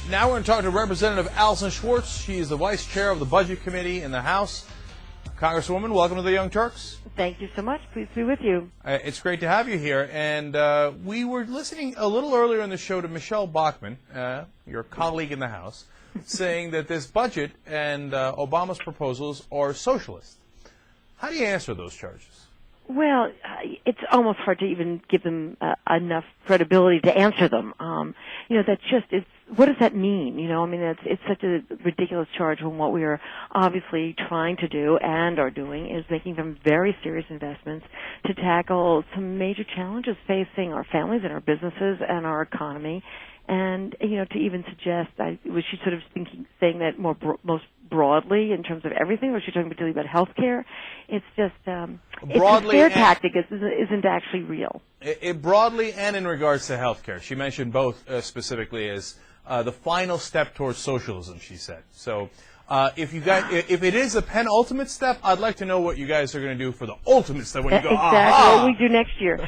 Now we're going to talk to Representative Allison Schwartz. She is the Vice Chair of the Budget Committee in the House. Congresswoman, welcome to the Young Turks. Thank you so much. Pleased to be with you. It's great to have you here. And we were listening a little earlier in the show to Michelle Bachmann, your colleague in the House, saying that this budget and Obama's proposals are socialist. How do you answer those charges? Well, it's almost hard to even give them enough credibility to answer them. That's just, what does that mean? It's such a ridiculous charge when what we are obviously trying to do and are doing is making some very serious investments to tackle some major challenges facing our families and our businesses and our economy. And, to even suggest, was she sort of saying that most broadly in terms of everything, or was she talking particularly about health care? It's just, broadly, it's a scare tactic isn't actually real. Broadly and in regards to health care. She mentioned both specifically as the final step towards socialism, she said. So if it is a penultimate step, I'd like to know what you guys are going to do for the ultimate step when you go, exactly aha! What we do next year.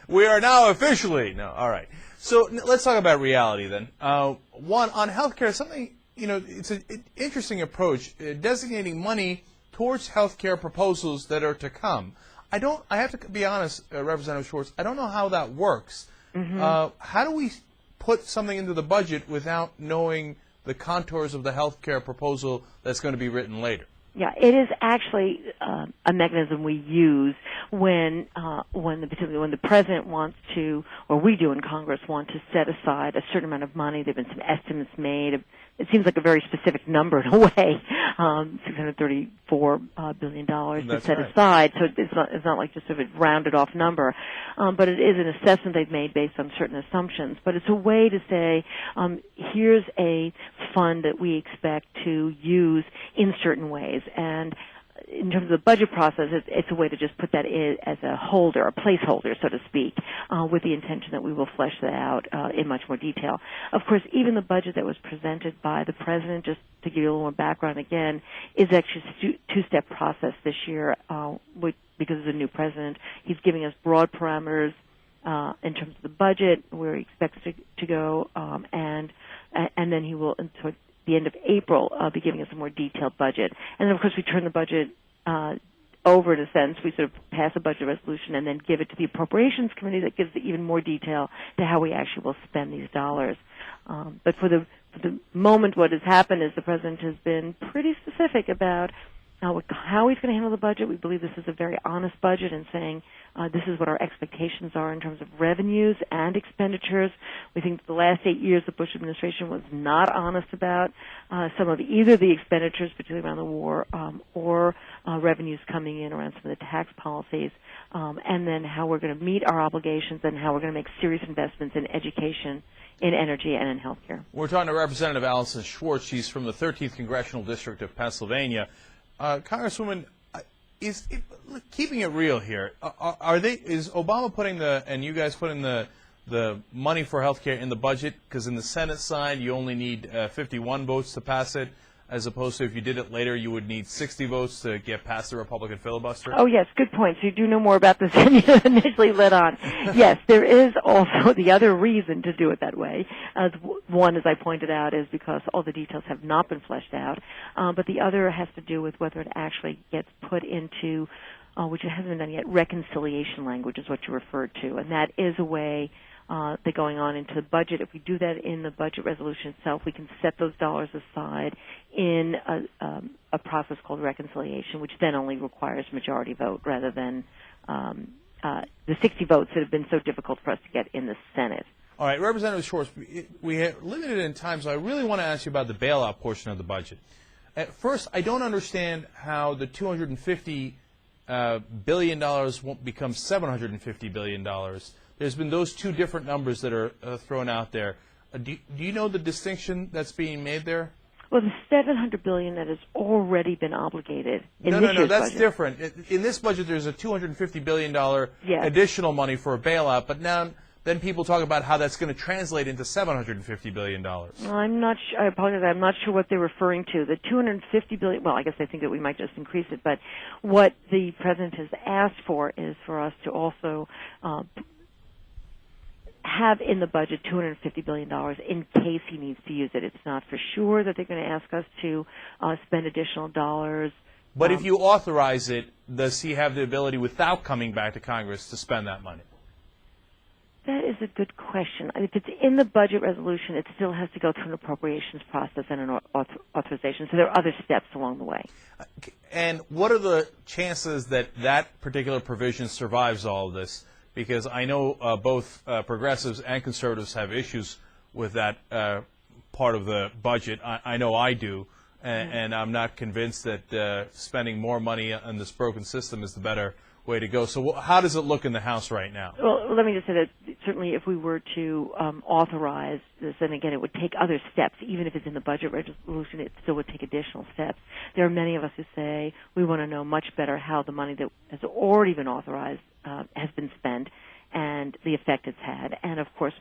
We are now officially. No, all right. So let's talk about reality then. One, on health care, something, it's an interesting approach, designating money towards health care proposals that are to come. I have to be honest, Representative Schwartz, I don't know how that works. Mm-hmm. How do we put something into the budget without knowing the contours of the health care proposal that's going to be written later? Yeah, it is actually a mechanism we use particularly when the president wants to, or we do in Congress, want to set aside a certain amount of money. There have been some estimates made. It seems like a very specific number in a way, $634 billion to set aside. So it's not like just sort of a rounded off number, but it is an assessment they've made based on certain assumptions. But it's a way to say, here's a fund that we expect to use in certain ways. And in terms of the budget process, it's a way to just put that in as a holder, a placeholder, so to speak, with the intention that we will flesh that out in much more detail. Of course, even the budget that was presented by the president, just to give you a little more background again, is actually a two-step process this year because of the new president. He's giving us broad parameters in terms of the budget, where he expects to go, and then he will, toward the end of April, be giving us a more detailed budget. And then, of course, we turn the budget over, in a sense. We sort of pass a budget resolution and then give it to the Appropriations Committee that gives even more detail to how we actually will spend these dollars. But for the moment, what has happened is the president has been pretty specific about how he's going to handle the budget. We believe this is a very honest budget and saying this is what our expectations are in terms of revenues and expenditures. We think that the last 8 years the Bush administration was not honest about some of either the expenditures, particularly around the war, or revenues coming in around some of the tax policies, and then how we're going to meet our obligations and how we're going to make serious investments in education, in energy, and in health care. We're talking to Representative Allison Schwartz. She's from the 13th Congressional District of Pennsylvania. Congresswoman, keeping it real here, is Obama putting and you guys putting the money for health care in the budget? Because in the Senate side, you only need 51 votes to pass it, as opposed to if you did it later, you would need 60 votes to get past the Republican filibuster? Oh, yes, good point. So you do know more about this than you initially let on. Yes, there is also the other reason to do it that way. One, as I pointed out, is because all the details have not been fleshed out. But the other has to do with whether it actually gets put into, which it hasn't been done yet, reconciliation language is what you referred to. And that is a way that going on into the budget. If we do that in the budget resolution itself, we can set those dollars aside in a process called reconciliation, which then only requires majority vote rather than the 60 votes that have been so difficult for us to get in the Senate. All right, Representative Schwartz, we are limited in time, so I really want to ask you about the bailout portion of the budget. At first, I don't understand how the $250 billion won't become $750 billion. There's been those two different numbers that are thrown out there. Do you know the distinction that's being made there? Well, the $700 billion that has already been obligated in this year's No, that's budget. different. In this budget, there's a $250 billion additional money for a bailout, but now then people talk about how that's going to translate into $750 billion. I'm not sure. I apologize. I'm not sure what they're referring to. The $250 billion, well, I guess I think that we might just increase it, but what the president has asked for is for us to also have in the budget $250 billion in case he needs to use it. It's not for sure that they're going to ask us to spend additional dollars. But if you authorize it, does he have the ability, without coming back to Congress, to spend that money? That is a good question. If it's in the budget resolution, it still has to go through an appropriations process and an authorization. So there are other steps along the way. And what are the chances that that particular provision survives all of this? Because I know both progressives and conservatives have issues with that part of the budget. I know I do. And I'm not convinced that spending more money on this broken system is the better way to go. So how does it look in the House right now? Well, let me just say that certainly if we were to authorize this, and again, it would take other steps. Even if it's in the budget resolution, it still would take additional steps. There are many of us who say we want to know much better how the money that has already been authorized has been spent and the effect it's had, and of course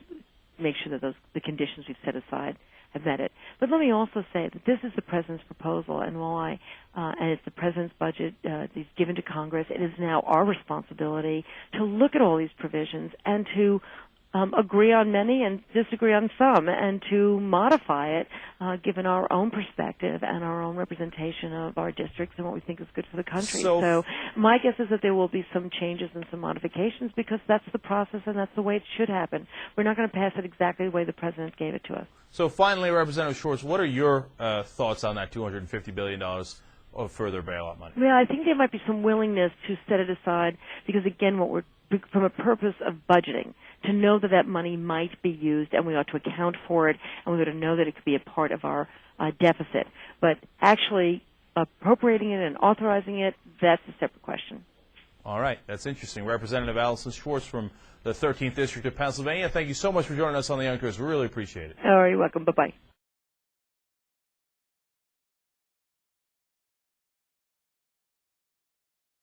make sure that the conditions we've set aside have met it. But let me also say that this is the President's proposal, and while and it's the President's budget, he's given to Congress, it is now our responsibility to look at all these provisions and to agree on many and disagree on some, and to modify it given our own perspective and our own representation of our districts and what we think is good for the country. So my guess is that there will be some changes and some modifications, because that's the process and that's the way it should happen. We're not going to pass it exactly the way the President gave it to us. So finally, Representative Schwartz, what are your thoughts on that $250 billion of further bailout money? Well, I think there might be some willingness to set it aside, because again, from a purpose of budgeting, to know that that money might be used and we ought to account for it, and we ought to know that it could be a part of our deficit. But actually appropriating it and authorizing it, that's a separate question. All right. That's interesting. Representative Allison Schwartz from the 13th District of Pennsylvania, thank you so much for joining us on the Young Turks. We really appreciate it. Oh, you're welcome. Bye-bye.